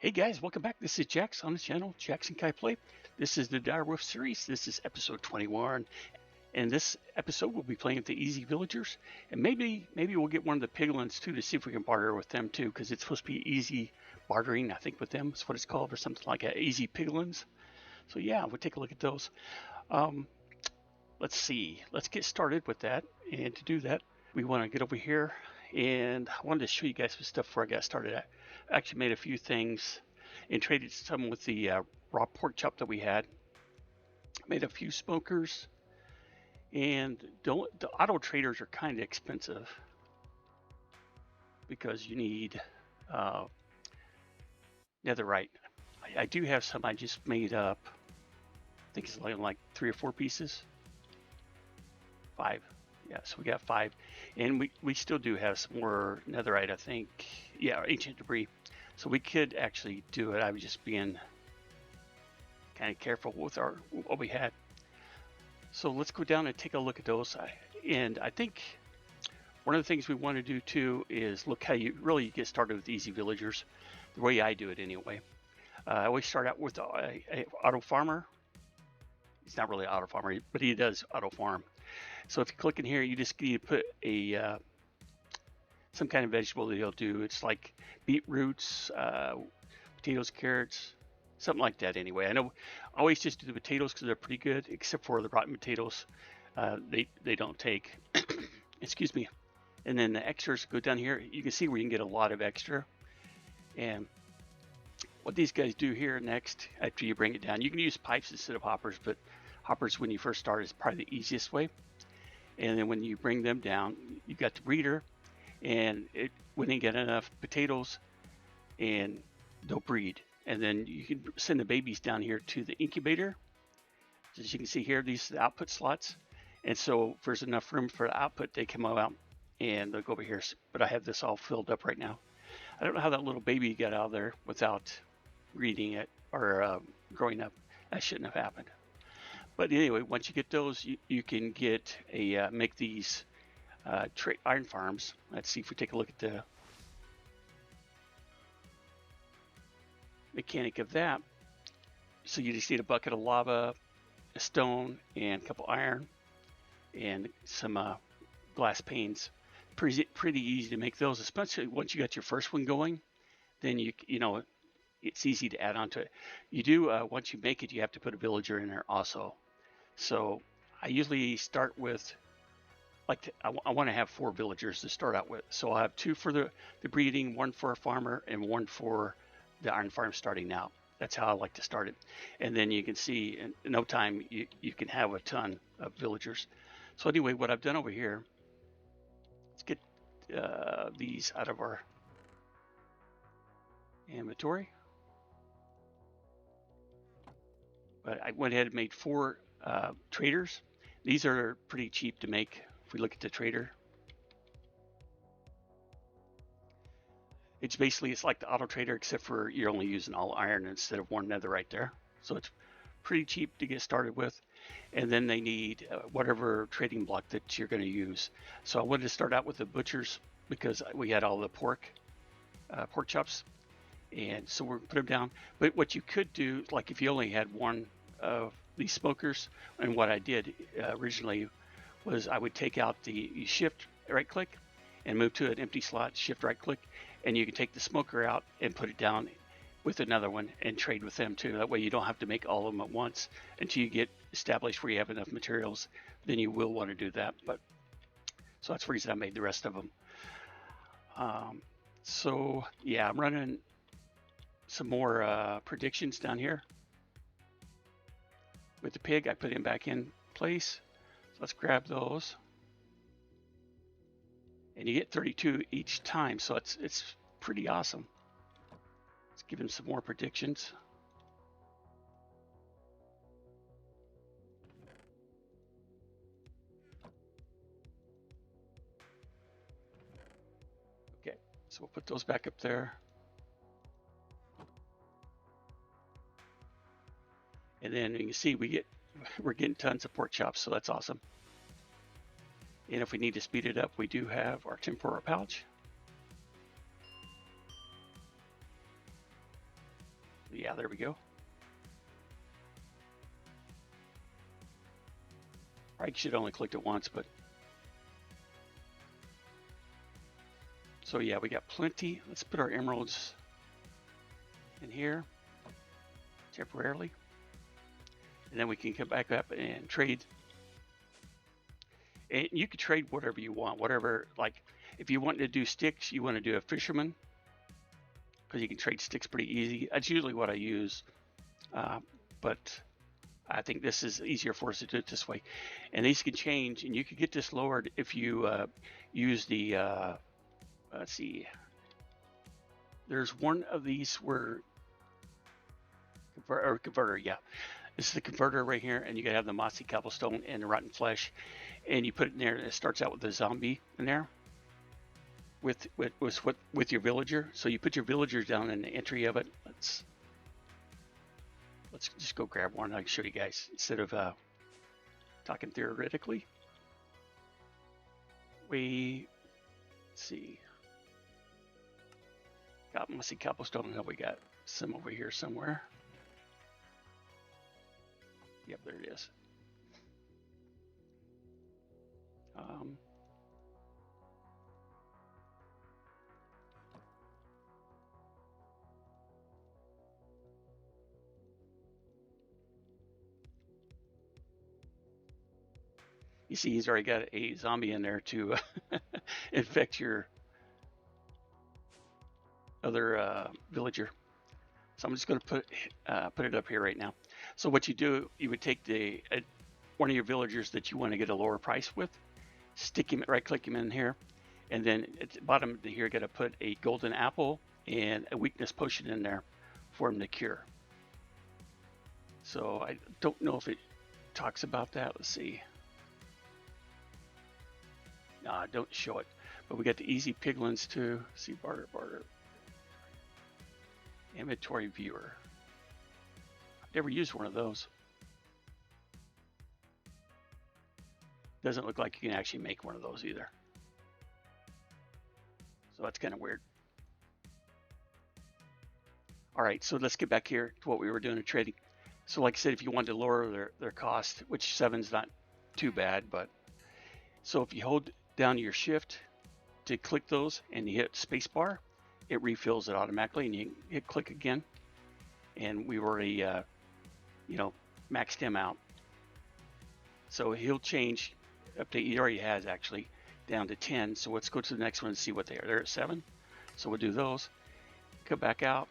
Hey guys, welcome back. This is Jax on the channel, Jackson Kai Play. This is the Direwolf series. This is episode 21. And this episode we'll be playing with the Easy Villagers. And maybe we'll get one of the piglins too to see if we can barter with them too, because it's supposed to be easy bartering, I think, with them. That's what it's called, or something like that. Easy piglins. So yeah, we'll take a look at those. Let's see. Let's get started with that. And to do that, we want to get over here. And I wanted to show you guys some stuff before I got started. I actually made a few things and traded some with the raw pork chop that we had. Made a few smokers, and the auto traders are kind of expensive because you need netherite. I do have some I just made up. I think it's like 3 or 4 pieces. 5. Yeah, so we got 5, and we still do have some more netherite, I think. Yeah, ancient debris. So we could actually do it. I was just being kind of careful with what we had. So let's go down and take a look at those. And I think one of the things we want to do too is look how you really get started with Easy Villagers, the way I do it anyway. I always start out with a auto farmer. He's not really an auto farmer, but he does auto farm. So if you click in here, you just need to put a some kind of vegetable that he'll do. It's like beetroots, potatoes, carrots, something like that anyway. I know I always just do the potatoes because they're pretty good, except for the rotten potatoes. They don't take. Excuse me. And then the extras go down here. You can see where you can get a lot of extra. And what these guys do here next, after you bring it down, you can use pipes instead of hoppers, but hoppers when you first start is probably the easiest way. And then when you bring them down, you got the breeder, and when they get enough potatoes, and they'll breed. And then you can send the babies down here to the incubator. As you can see here, these are the output slots. And so if there's enough room for the output, they come out and they'll go over here. But I have this all filled up right now. I don't know how that little baby got out of there without breeding it or growing up. That shouldn't have happened. But anyway, once you get those, you can get make these iron farms. Let's see if we take a look at the mechanic of that. So you just need a bucket of lava, a stone, and a couple iron, and some glass panes. Pretty easy to make those, especially once you got your first one going. Then you know it's easy to add on to it. You do once you make it, you have to put a villager in there also. So I usually start with I want to have 4 villagers to start out with. So I'll have 2 for the breeding, 1 for a farmer, and 1 for the iron farm starting out. That's how I like to start it. And then you can see in no time you can have a ton of villagers. So anyway, what I've done over here, let's get these out of our inventory. But I went ahead and made 4 traders. These are pretty cheap to make if we look at the trader. It's like the auto trader, except for you're only using all iron instead of 1 netherite there. So it's pretty cheap to get started with. And then they need whatever trading block that you're going to use. So I wanted to start out with the butchers because we had all the pork chops. And so we're put them down. But what you could do, like if you only had 1 of these smokers, and what I did originally was I would take out you shift right click and move to an empty slot, shift right click, and you can take the smoker out and put it down with another one and trade with them too. That way you don't have to make all of them at once until you get established where you have enough materials. Then you will want to do that. But so that's the reason I made the rest of them. So yeah, I'm running some more predictions down here. With the pig, I put him back in place. So let's grab those. And you get 32 each time, so it's pretty awesome. Let's give him some more predictions. Okay, so we'll put those back up there. And then you can see we're getting tons of pork chops, so that's awesome. And if we need to speed it up, we do have our temporal pouch. Yeah, there we go. I should only clicked it once, but so yeah, we got plenty. Let's put our emeralds in here temporarily, and then we can come back up and trade. And you can trade whatever you want, whatever. Like if you want to do sticks, you want to do a fisherman, because you can trade sticks pretty easy. That's usually what I use, but I think this is easier for us to do it this way. And these can change, and you can get this lowered if you use the, let's see, there's one of these where, converter, yeah. This is the converter right here, and you gotta have the mossy cobblestone and the rotten flesh, and you put it in there, and it starts out with a zombie in there with your villager. So you put your villagers down in the entry of it. Let's just go grab one. I can show you guys instead of talking theoretically. Let's see, got mossy cobblestone. We got some over here somewhere. Yep, there it is. You see, he's already got a zombie in there to infect your other villager. So I'm just going to put it up here right now. So what you do, you would take one of your villagers that you want to get a lower price with, stick him, right-click him in here, and then at the bottom here, you got to put a golden apple and a weakness potion in there for him to cure. So I don't know if it talks about that. Let's see. Nah, don't show it. But we got the easy piglins too. Let's see, barter. Inventory viewer. I've never used one of those. Doesn't look like you can actually make one of those either. So that's kind of weird. All right, so let's get back here to what we were doing in trading. So like I said, if you wanted to lower their cost, which 7's not too bad, but so if you hold down your shift to click those and you hit spacebar, it refills it automatically, and you hit click again, and we already maxed him out. So he'll change, update, he already has actually, down to 10. So let's go to the next one and see what they are. They're at 7. So we'll do those. Come back out.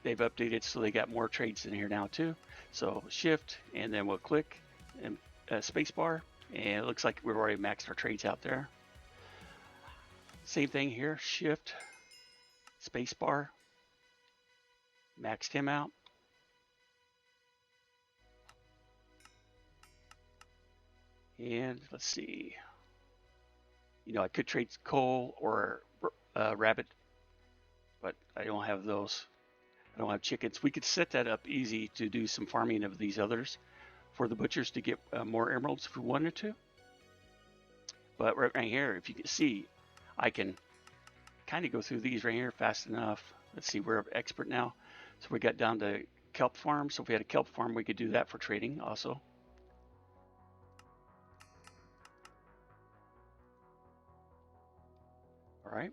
They've updated, so they got more trades in here now too. So shift, and then we'll click and spacebar, and it looks like we've already maxed our trades out there. Same thing here, shift, spacebar, maxed him out. And let's see, I could trade coal or rabbit, but I don't have those. I don't have chickens. We could set that up easy to do some farming of these others for the butchers to get more emeralds if we wanted to. But right here, if you can see, I can kind of go through these right here fast enough. Let's see, we're expert now. So we got down to kelp farm. So if we had a kelp farm, we could do that for trading also. All right.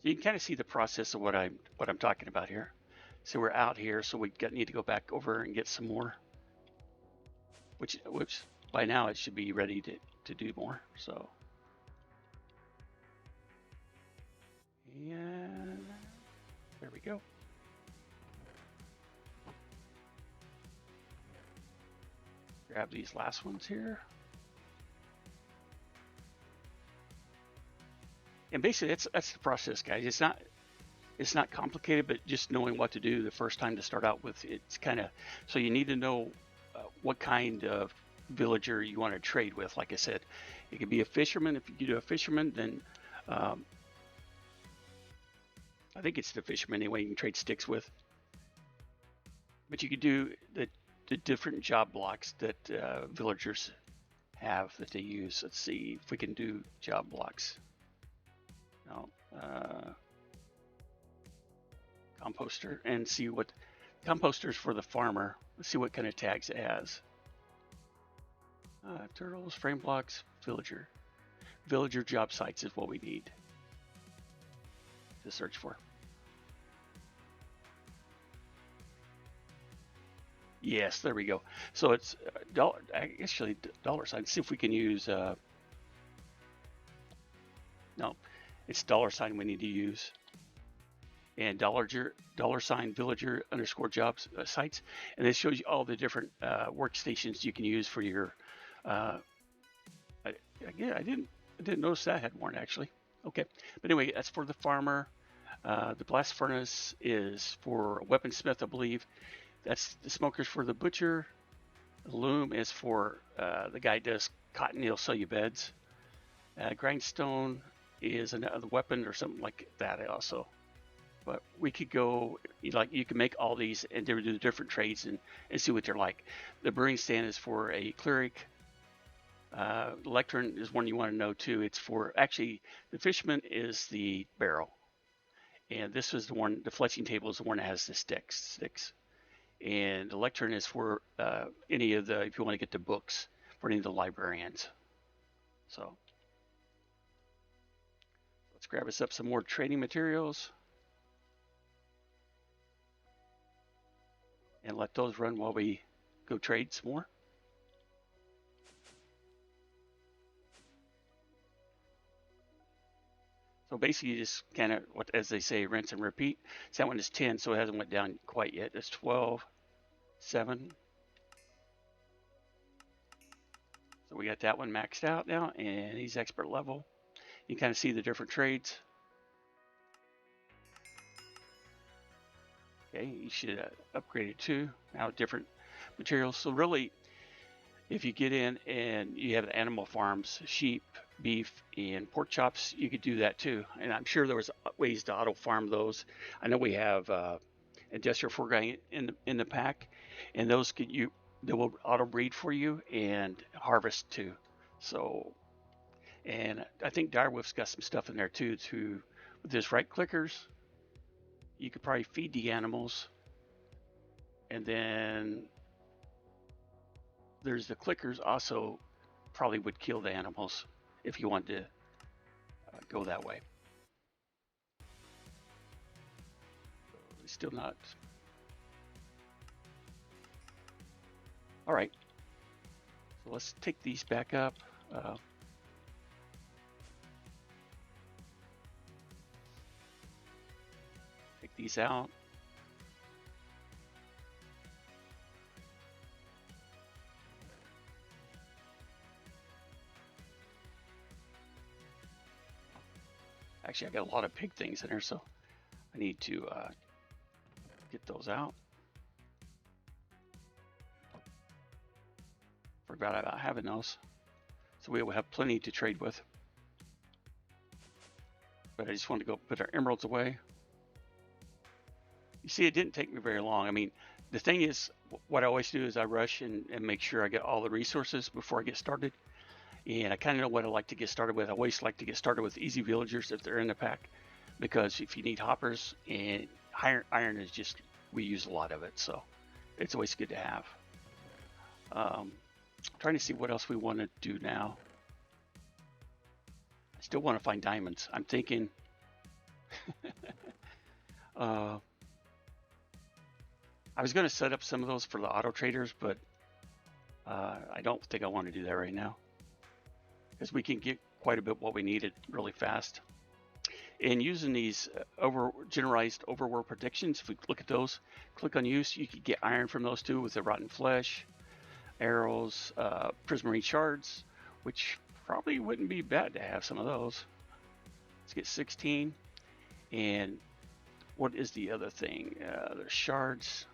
So you can kind of see the process of what I'm talking about here. So we're out here, so we need to go back over and get some more, which by now it should be ready to do more. So, and there we go. Grab these last ones here. And basically that's the process, guys. It's not complicated, but just knowing what to do the first time to start out with. It's kind of, so you need to know what kind of villager you want to trade with. Like I said, it could be a fisherman. If you do a fisherman, then I think it's the fisherman anyway you can trade sticks with. But you could do the different job blocks that villagers have that they use. Let's see if we can do job blocks. No. composter and see what composters for the farmer. Let's see what kind of tags it has. Turtles, frame blocks, villager. Villager job sites is what we need to search for. Yes, there we go. So it's actually $sign. See if we can use. No, it's $sign we need to use. And $sign villager underscore jobs sites, and it shows you all the different workstations you can use for your. I didn't notice that had one actually. Okay, but anyway, that's for the farmer. The blast furnace is for a weaponsmith, I believe. That's the smokers for the butcher. The loom is for the guy who does cotton. He'll sell you beds. Grindstone is another weapon or something like that also. But we could go, like, you can make all these and do the different trades and see what they're like. The brewing stand is for a cleric. Lectern is one you want to know too. It's for, actually, the fisherman is the barrel. And this is the one, the fletching table is the one that has the sticks. And the lectern is for any of the, if you want to get the books, for any of the librarians. So let's grab us up some more trading materials. And let those run while we go trade some more. So basically you just kind of, as they say, rinse and repeat. So that one is 10, so it hasn't went down quite yet. It's 12, 7. So we got that one maxed out now, and he's expert level. You can kind of see the different trades. Okay, you should upgrade it too. Now different materials. So really, if you get in and you have animal farms, sheep, beef, and pork chops, you could do that too. And I'm sure there was ways to auto farm those. I know we have industrial foreground in the pack, and those they will auto breed for you and harvest too. So, and I think Direwolf's got some stuff in there too. With his right clickers, you could probably feed the animals, and then there's the clickers also probably would kill the animals if you want to go that way. Still not. All right. So let's take these back up. Take these out. Actually, I got a lot of pig things in there, so I need to get those out. Forgot about having those. So we will have plenty to trade with. But I just wanted to go put our emeralds away. You see, it didn't take me very long. I mean, the thing is, what I always do is I rush and make sure I get all the resources before I get started. And I kind of know what I like to get started with. I always like to get started with easy villagers if they're in the pack. Because if you need hoppers, and iron is just, we use a lot of it. So it's always good to have. Trying to see what else we want to do now. I still want to find diamonds. I'm thinking I was going to set up some of those for the auto traders, but I don't think I want to do that right now, because we can get quite a bit what we needed really fast. And using these generalized overworld predictions, if we look at those, click on use, you could get iron from those too with the rotten flesh, arrows, prismarine shards, which probably wouldn't be bad to have some of those. Let's get 16. And what is the other thing? There's shards.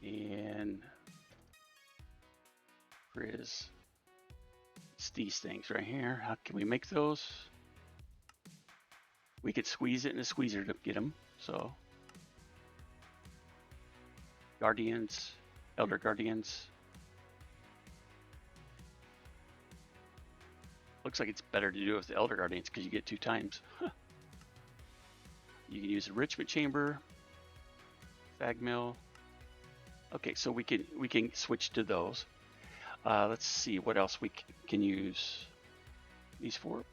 And it's these things right here. How can we make those? We could squeeze it in a squeezer to get them. So guardians, elder guardians. Looks like it's better to do it with the Elder Guardians because you get 2 times. You can use enrichment chamber, fag mill. Okay, so we can switch to those. Let's see what else we can use these for.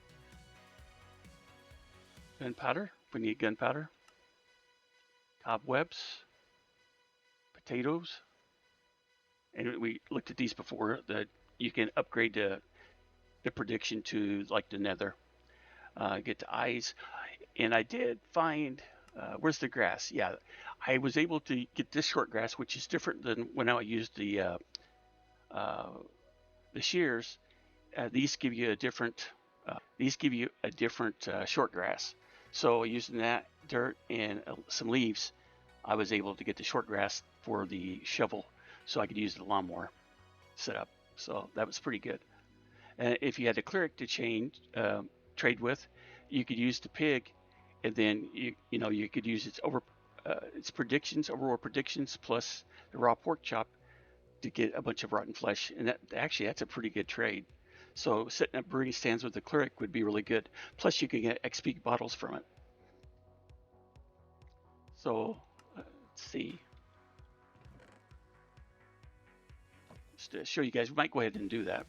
Gunpowder, we need gunpowder. Cobwebs, potatoes, and we looked at these before. That you can upgrade the prediction to like the nether. Get to eyes, and I did find where's the grass? Yeah, I was able to get this short grass, which is different than when I used the shears. These give you a different short grass. So using that dirt and some leaves, I was able to get the short grass for the shovel, so I could use the lawnmower setup. So that was pretty good. If you had a cleric to trade with, you could use the pig, and then you could use its overall predictions plus the raw pork chop to get a bunch of rotten flesh, and that's a pretty good trade. So setting up breeding stands with the cleric would be really good. Plus you can get XP bottles from it. So let's see. Just to show you guys, we might go ahead and do that.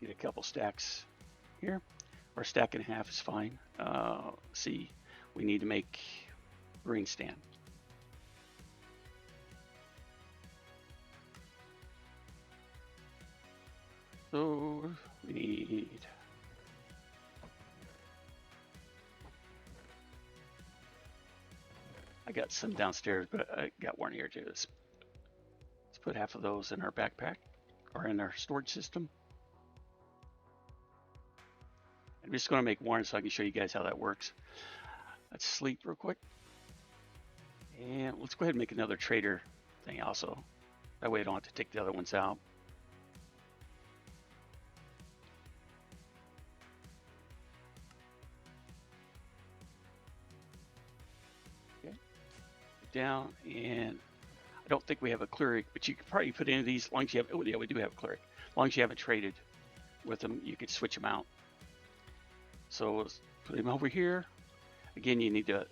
Get a couple stacks here, or a stack and a half is fine. See, we need to make brewing stand. So we need I got some downstairs, but I got one here too. Let's put half of those in our backpack or in our storage system. I'm just going to make one so I can show you guys how that works. Let's sleep real quick. And let's go ahead and make another trader thing also. That way I don't have to take the other ones out. Okay. Down, and I don't think we have a cleric, but you could probably put any of these, as long as you have, oh yeah, we do have a cleric. As long as you haven't traded with them, you could switch them out. So let's put him over here. Again, you need the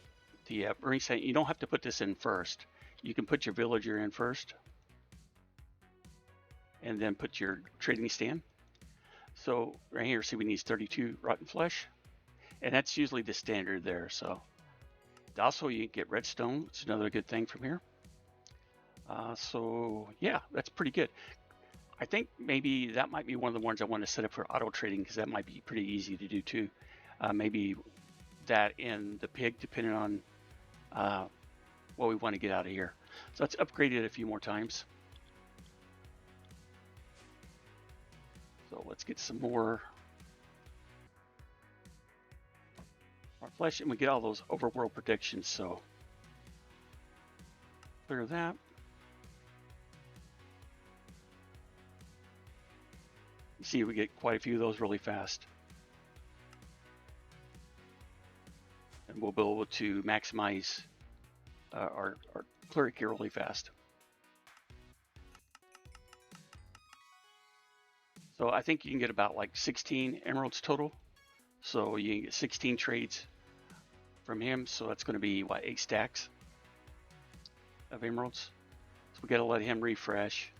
brewing stand. You don't have to put this in first. You can put your villager in first, and then put your trading stand. So right here, see, we need 32 rotten flesh, and that's usually the standard there. So also you get redstone. It's another good thing from here. So yeah, that's pretty good. I think maybe that might be one of the ones I want to set up for auto trading, because that might be pretty easy to do too. Maybe that and the pig, depending on what we want to get out of here. So let's upgrade it a few more times. So let's get some more flesh, and we get all those overworld predictions. So clear that. You see, we get quite a few of those really fast. And we'll be able to maximize our cleric here really fast. So I think you can get about like 16 emeralds total. So you can get 16 trades from him. So that's going to be, what, 8 stacks of emeralds. So we got to let him refresh.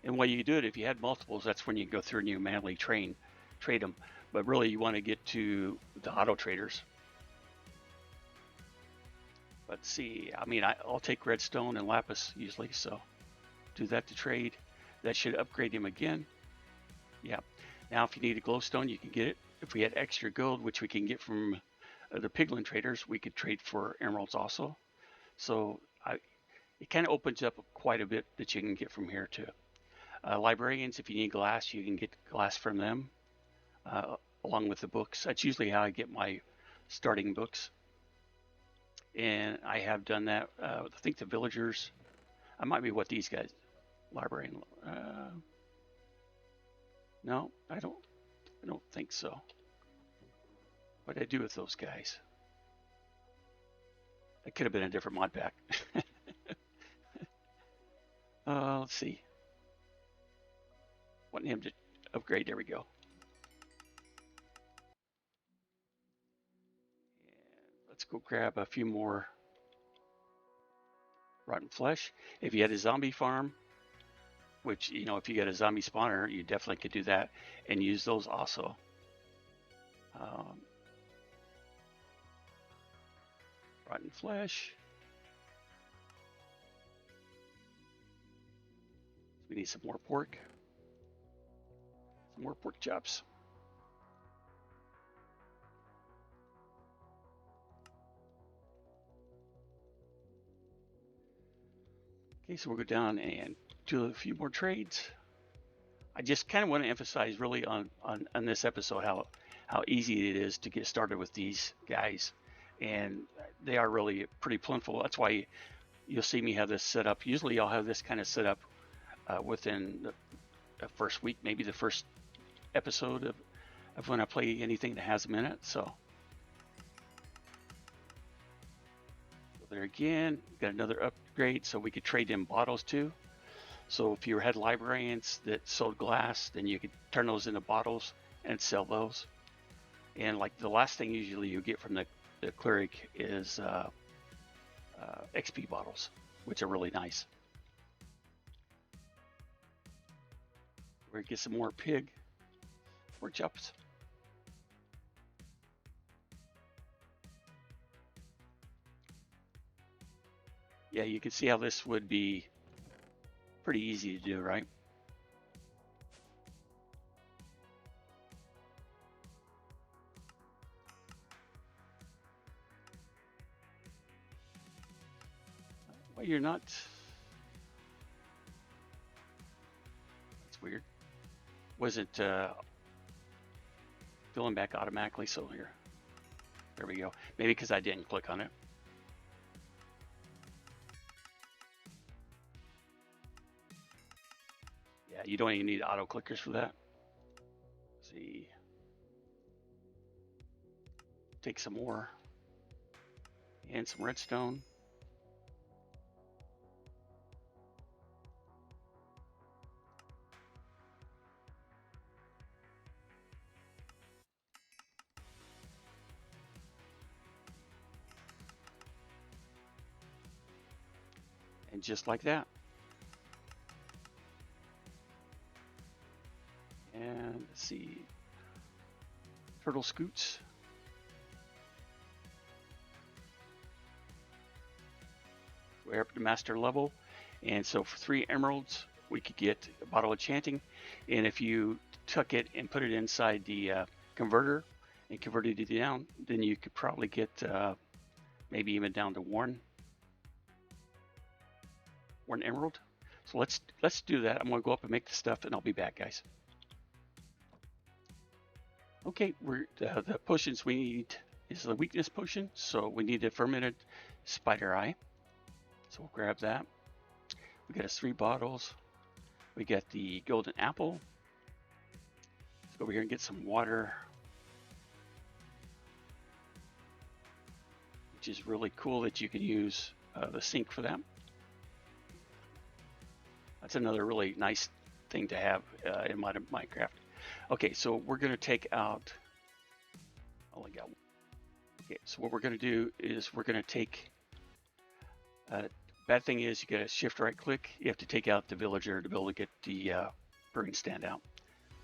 And when you do it, if you had multiples, that's when you go through and you manually trade them. But really, you want to get to the auto traders. Let's see. I mean, I'll take redstone and lapis usually, so do that to trade. That should upgrade him again. Yeah. Now, if you need a glowstone, you can get it. If we had extra gold, which we can get from the piglin traders, we could trade for emeralds also. So it kind of opens up quite a bit that you can get from here too. Librarians, if you need glass, you can get glass from them, along with the books. That's usually how I get my starting books. And I have done that. I think the villagers, I might be what these guys, librarian. No, I don't think so. What did I do with those guys? That could have been a different mod pack. Let's see. Want him to upgrade. There we go. And let's go grab a few more rotten flesh. If you had a zombie farm, which, you know, if you get a zombie spawner, you definitely could do that and use those also. Rotten flesh. We need some more pork. Some more pork chops. Okay, so we'll go down and do a few more trades. I just kind of want to emphasize really on this episode how easy it is to get started with these guys. And they are really pretty plentiful. That's why you'll see me have this set up. Usually I'll have this kind of set up within the first week, maybe the first episode of when I play anything that has them in it. So there again, got another upgrade, so we could trade in bottles too. So if you had librarians that sold glass, then you could turn those into bottles and sell those. And like the last thing usually you get from the cleric is XP bottles, which are really nice. We're gonna get some more pork chops. Yeah, you can see how this would be pretty easy to do, right? Well, you're not. That's weird. Wasn't filling back automatically, so here. There we go. Maybe because I didn't click on it. Yeah, you don't even need auto clickers for that. Let's see. Take some more. And some redstone. And just like that. And let's see. Turtle scoots. We're up to master level. And so for 3 emeralds, we could get a bottle of enchanting. And if you took it and put it inside the converter and converted it down, then you could probably get maybe even down to one emerald. So let's do that. I'm going to go up and make the stuff, and I'll be back, guys. Okay, the potions we need is the weakness potion. So we need a fermented spider eye. So we'll grab that. We got us 3 bottles. We got the golden apple. Let's go over here and get some water, which is really cool that you can use the sink for that. That's another really nice thing to have in Minecraft. Okay, so we're going to take out. Only got one. Okay, so what we're going to do is we're going to take. Bad thing is you got to shift right click. You have to take out the villager to be able to get the brewing stand out.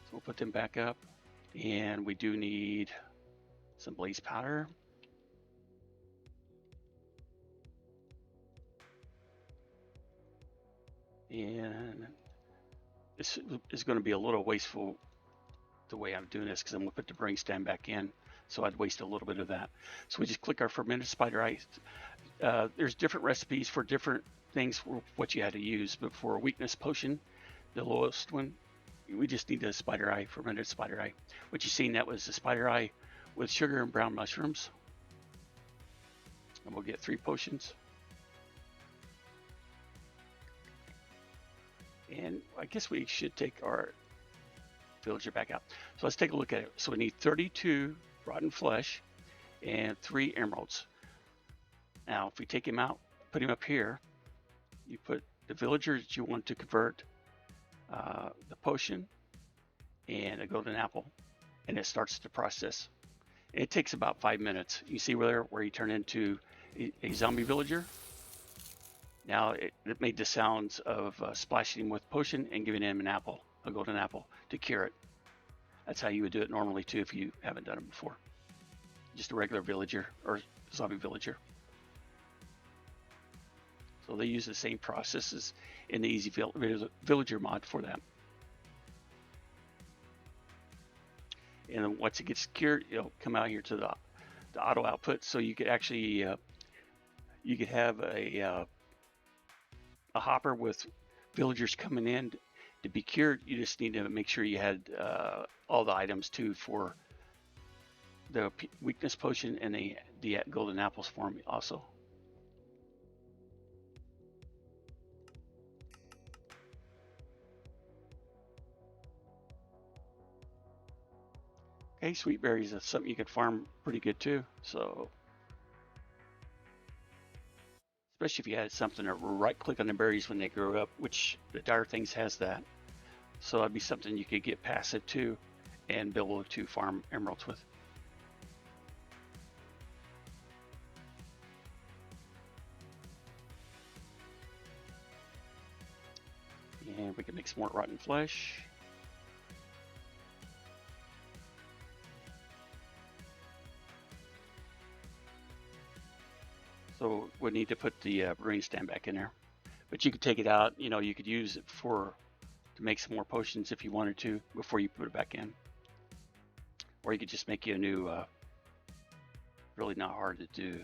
So we'll put them back up, and we do need some blaze powder. And this is going to be a little wasteful the way I'm doing this because I'm going to put the brewing stand back in, so I'd waste a little bit of that. So we just click our fermented spider eye. There's different recipes for different things for what you had to use, but for a weakness potion, the lowest one, we just need a spider eye, fermented spider eye. What you seen, that was the spider eye with sugar and brown mushrooms. And we'll get 3 potions. And I guess we should take our villager back out. So let's take a look at it. So we need 32 rotten flesh and 3 emeralds. Now, if we take him out, put him up here, you put the villagers that you want to convert, the potion, and a golden apple, and it starts the process. It takes about 5 minutes. You see where you turn into a zombie villager. Now it made the sounds of splashing him with potion and giving him an apple, a golden apple, to cure it. That's how you would do it normally too if you haven't done it before. Just a regular villager or zombie villager. So they use the same processes in the Easy Villager mod for that. And then once it gets cured, it'll come out here to the auto output. So you could actually you could have a hopper with villagers coming in to be cured. You just need to make sure you had all the items too for the weakness potion and the golden apples for me also. Okay, sweet berries, that's something you could farm pretty good too. So, especially if you had something to right click on the berries when they grow up, which the Direwolf20's has that. So that'd be something you could get passive to and be able to farm emeralds with. And we can make some more rotten flesh. So we need to put the brewing stand back in there, but you could take it out. You know, you could use it to make some more potions if you wanted to before you put it back in, or you could just make you a new. Really not hard to do.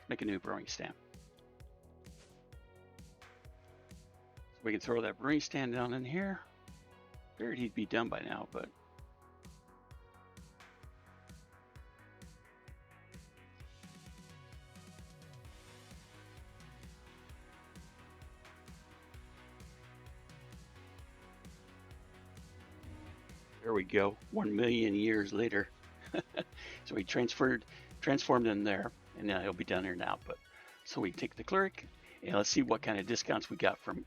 Make a new brewing stand. So we can throw that brewing stand down in here. Figured he'd be done by now, but. There we go, 1 million years later. So we transformed him there, and now he'll be down here now. But so we take the cleric, and let's see what kind of discounts we got from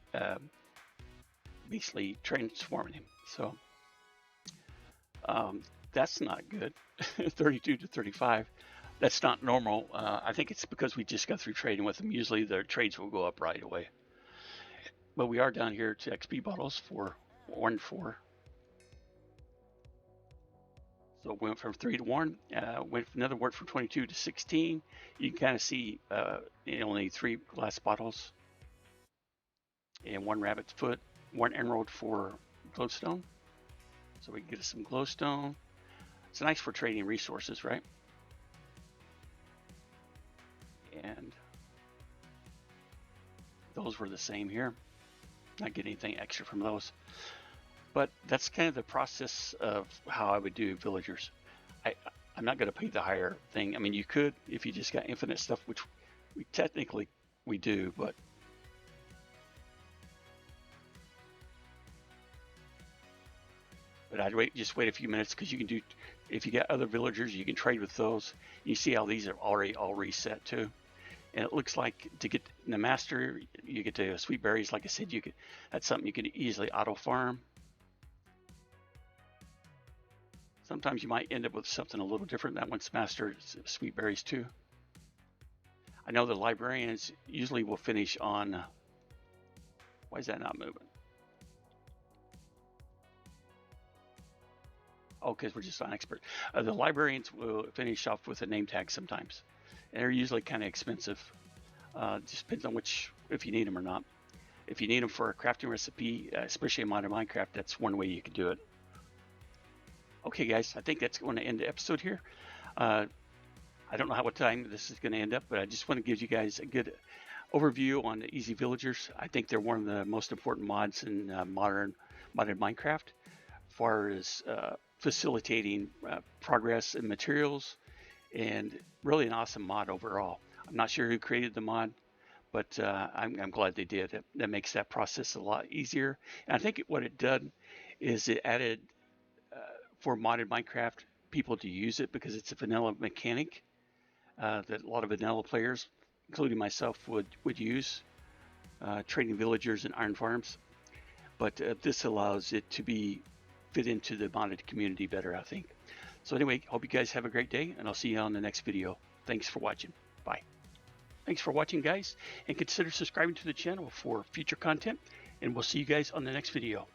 basically transforming him. So that's not good. 32 to 35. That's not normal. I think it's because we just got through trading with them. Usually their trades will go up right away. But we are down here to XP bottles for 1 4. So went from 3 to 1, went another word from 22 to 16. You can kind of see only 3 glass bottles and 1 rabbit's foot, 1 emerald for glowstone. So we can get us some glowstone. It's nice for trading resources, right? And those were the same here. Not get anything extra from those. But that's kind of the process of how I would do villagers. I'm not going to pay the higher thing. I mean, you could if you just got infinite stuff, which we technically do, but I'd just wait a few minutes because you can do. If you got other villagers, you can trade with those. You see how these are already all reset too. And it looks like to get the master, you get the sweet berries. Like I said, that's something you could easily auto farm. Sometimes you might end up with something a little different. That one's master sweet berries too. I know the librarians usually will finish on. Why is that not moving? Oh, because we're just on expert. The librarians will finish off with a name tag sometimes, and they're usually kind of expensive. Just depends on if you need them or not. If you need them for a crafting recipe, especially in modern Minecraft, that's one way you can do it. Okay, guys, I think that's going to end the episode here. I don't know what time this is going to end up, but I just want to give you guys a good overview on the Easy Villagers. I think they're one of the most important mods in modern Minecraft, as far as facilitating progress in materials, and really an awesome mod overall. I'm not sure who created the mod, but I'm glad they did. That makes that process a lot easier. And I think what it did is it added for modded Minecraft people to use it, because it's a vanilla mechanic that a lot of vanilla players, including myself, would use. trading villagers and iron farms. But this allows it to be fit into the modded community better, I think. So anyway, hope you guys have a great day, and I'll see you on the next video. Thanks for watching. Bye. Thanks for watching, guys, and consider subscribing to the channel for future content, and we'll see you guys on the next video.